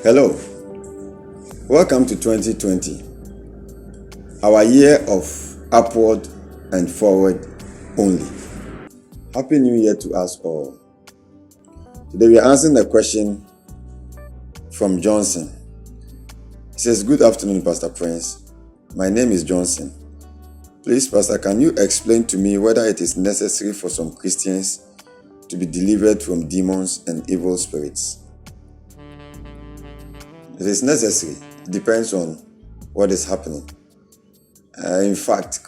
Hello, welcome to 2020, our year of upward and forward only. Happy New Year to us all. Today we are answering the question from Johnson. He says, "Good afternoon, Pastor Prince. My name is Johnson. Please, Pastor, can you explain to me whether it is necessary for some Christians to be delivered from demons and evil spirits?" It is necessary. It depends on what is happening. In fact,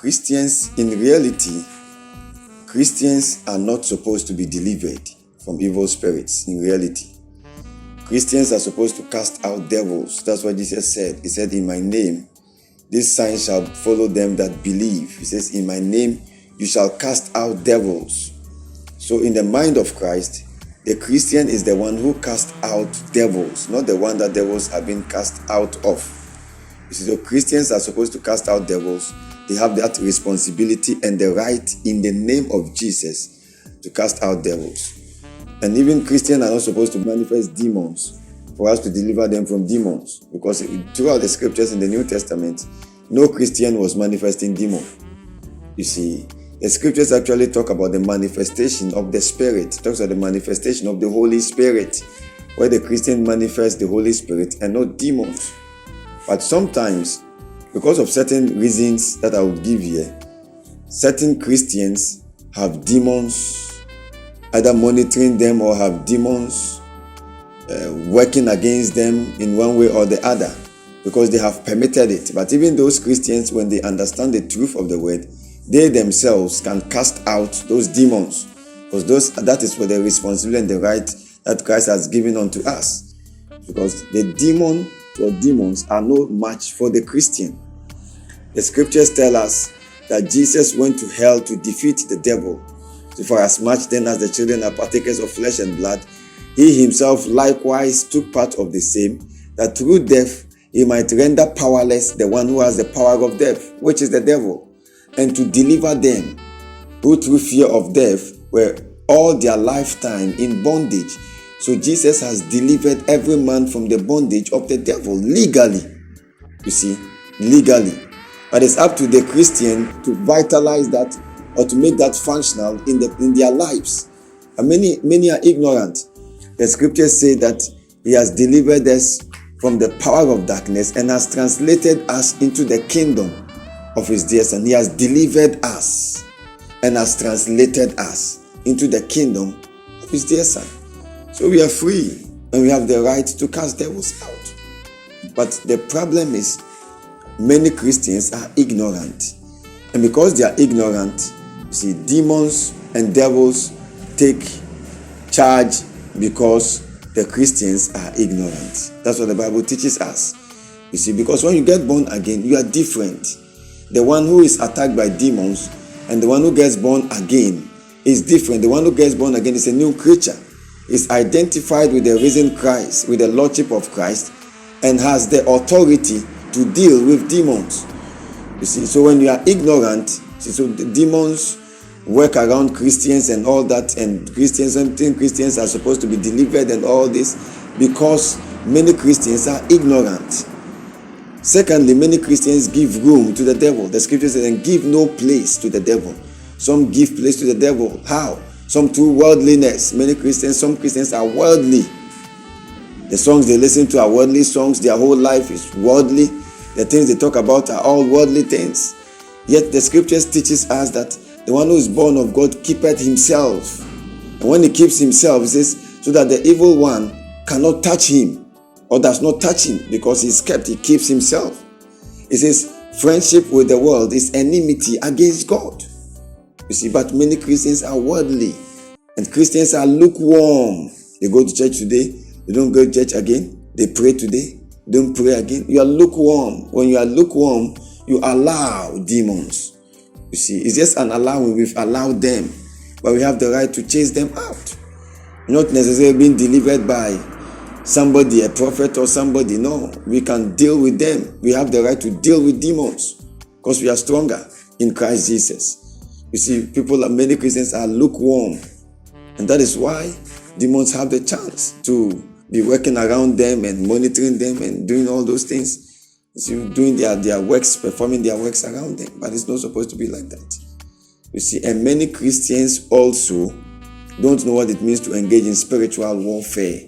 in reality, Christians are not supposed to be delivered from evil spirits. In reality, Christians are supposed to cast out devils. That's what Jesus said. He said, "In my name, this sign shall follow them that believe." He says, "In my name, you shall cast out devils." So in the mind of Christ, the Christian is the one who casts out devils, not the one that devils have been cast out of. You see, so Christians are supposed to cast out devils. They have that responsibility and the right in the name of Jesus to cast out devils. And even Christians are not supposed to manifest demons for us to deliver them from demons. Because throughout the scriptures in the New Testament, no Christian was manifesting demon. You see, the scriptures actually talk about the manifestation of the Spirit. It talks about the manifestation of the Holy Spirit, where the Christian manifests the Holy Spirit and not demons. But sometimes, because of certain reasons that I will give here, certain Christians have demons either monitoring them or have demons working against them in one way or the other, because they have permitted it. But even those Christians, when they understand the truth of the word, they themselves can cast out those demons, because that is for the responsibility and the right that Christ has given unto us. Because the demon or demons are no match for the Christian. The scriptures tell us that Jesus went to hell to defeat the devil. So for as much then as the children are partakers of flesh and blood, he himself likewise took part of the same, that through death he might render powerless the one who has the power of death, which is the devil, and to deliver them who through fear of death were all their lifetime in bondage. So Jesus has delivered every man from the bondage of the devil legally. You see, legally. But it's up to the Christian to vitalize that or to make that functional in their lives. And many are ignorant. The scriptures say that he has delivered us from the power of darkness and has translated us into the kingdom of his dear son. He has delivered us and has translated us into the kingdom of his dear son. So we are free and we have the right to cast devils out. But the problem is many Christians are ignorant. And because they are ignorant, you see, demons and devils take charge because the Christians are ignorant. That's what the Bible teaches us. You see, because when you get born again, you are different. The one who is attacked by demons and the one who gets born again is different. The one who gets born again is a new creature. Is identified with the risen Christ, with the Lordship of Christ, and has the authority to deal with demons. You see, so when you are ignorant, so the demons work around Christians and all that, and Christians are supposed to be delivered and all this, because many Christians are ignorant. Secondly, many Christians give room to the devil. The scripture says, "And give no place to the devil." Some give place to the devil. How? Some through worldliness. Some Christians are worldly. The songs they listen to are worldly songs. Their whole life is worldly. The things they talk about are all worldly things. Yet the scriptures teaches us that the one who is born of God keepeth himself. And when he keeps himself, it says, so that the evil one cannot touch him or does not touch him, because he's kept, he keeps himself. It says, friendship with the world is enmity against God. You see, but many Christians are worldly, and Christians are lukewarm. They go to church today, they don't go to church again. They pray today, they don't pray again. You are lukewarm. When you are lukewarm, you allow demons. You see, it's just an allowing. We've allowed them, but we have the right to chase them out. Not necessarily being delivered by somebody, a prophet or somebody. No, we can deal with them. We have the right to deal with demons because we are stronger in Christ Jesus. You see, many Christians are lukewarm, and that is why demons have the chance to be working around them and monitoring them and doing all those things. So doing their works, performing their works around them. But it's not supposed to be like that. You see, and many Christians also don't know what it means to engage in spiritual warfare.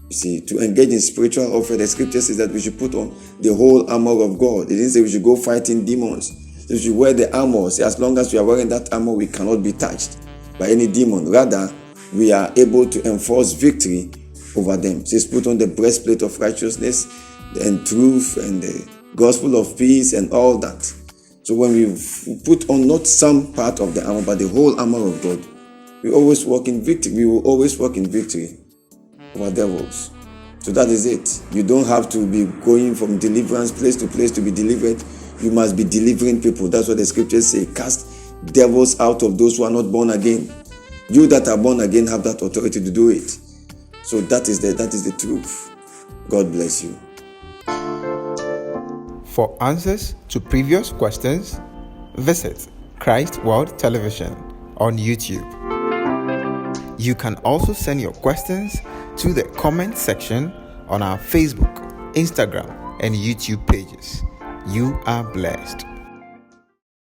You see, to engage in spiritual warfare, the scripture says that we should put on the whole armor of God. It didn't say we should go fighting demons. So we should wear the armor. See, as long as we are wearing that armor, we cannot be touched by any demon. Rather, we are able to enforce victory over them. It says put on the breastplate of righteousness and truth and the gospel of peace and all that. So when we put on not some part of the armor, but the whole armor of God, we always walk in victory. We will always walk in victory over devils. So that is it. You don't have to be going from deliverance place to place to be delivered. You must be delivering people. That's what the scriptures say. Cast devils out of those who are not born again. You that are born again have that authority to do it. So that is the truth. God bless you. For answers to previous questions, visit Christ World Television on YouTube. You can also send your questions to the comment section on our Facebook, Instagram, and YouTube pages. You are blessed.